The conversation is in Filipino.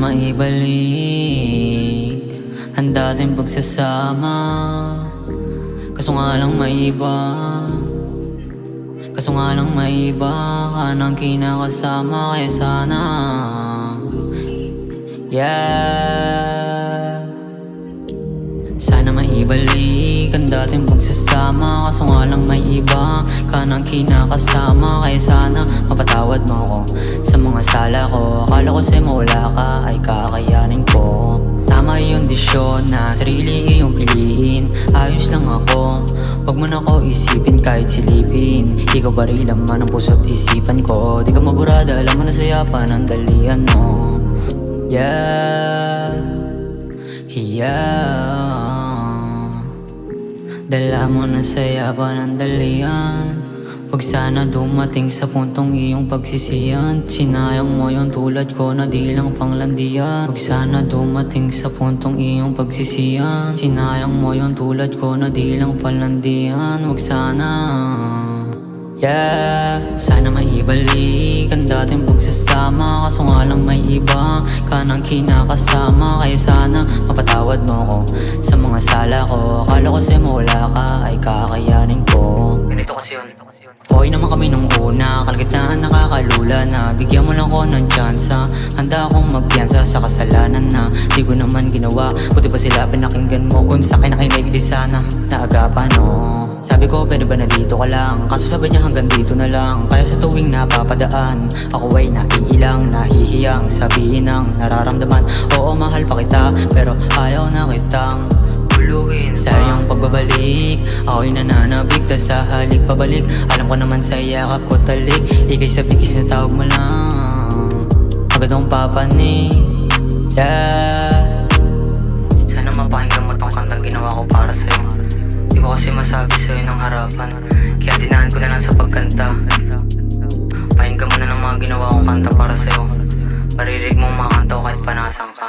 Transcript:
maibalik ang dating pagsasama. Kaso nga lang may iba, kaso nga lang may iba ka nang kinakasama. Kaya sana, yeah, sana maibalik ang dating pagsasama. Kaso nga lang may iba ka nang kinakasama. Kaya sana mapatawad mo ako sa mga sala ko. Akala ko sa'yo mawala ka ay kakayanin ko. Tama yung desisyon na sarili iyong piliin. Ayos lang ako, wag mo na ako isipin kahit silipin. Ikaw ba rin laman ang puso't isipan ko. Di ka maburada, alam mo na saya pa ng dalian mo. Yeah, yeah, dala mo na saya pa ng dalian. Wag sana dumating sa puntong iyong pagsisiyan. Sinayang mo yung tulad ko na di lang panglandian. Wag sana dumating sa puntong iyong pagsisiyan. Sinayang mo yung tulad ko na di lang panglandian. Wag sana, yeah, sana maibalik ang dating pagsasama. Kaso nga lang may iba ka nang kinakasama. Kaya sana mapatawad mo ako sa mga sala ko. Akala ko sa'yo mawala ka ay kakayanin ko. Ganito kasi yun. Okay naman kami nung una, kalagitnaan nakakalula na. Bigyan mo lang ko ng tsansa, handa akong magpiyansa sa kasalanan na di ko naman ginawa. Buti pa sila pinakinggan mo, kung sa'kin nakinig di sana naagapan no. Sabi ko pwede ba na dito ka lang, kaso sabi niya hanggang dito na lang. Kaya sa tuwing napapadaan, ako ay naiilang, nahihiyang sabihin ang nararamdaman. Oo mahal pa kita, pero ayaw na kitang buluhin. Sa iyong pagbabalik, ako'y nananabik, tas sa halik pabalik. Alam ko naman sa yakap ko talik, ikay sa bigis na tawag mo lang, agad akong papanig. Yeah, sana mapakinggan mo tong kantang ginawa ko para sa'yo. Di ko kasi masabi sa'yo ng harapan, kaya dinaan ko na lang sa pagkanta. Pakinggan mo na ng mga ginawa kong kanta para sa'yo. Maririg mo mga kanta ko kahit panasan ka.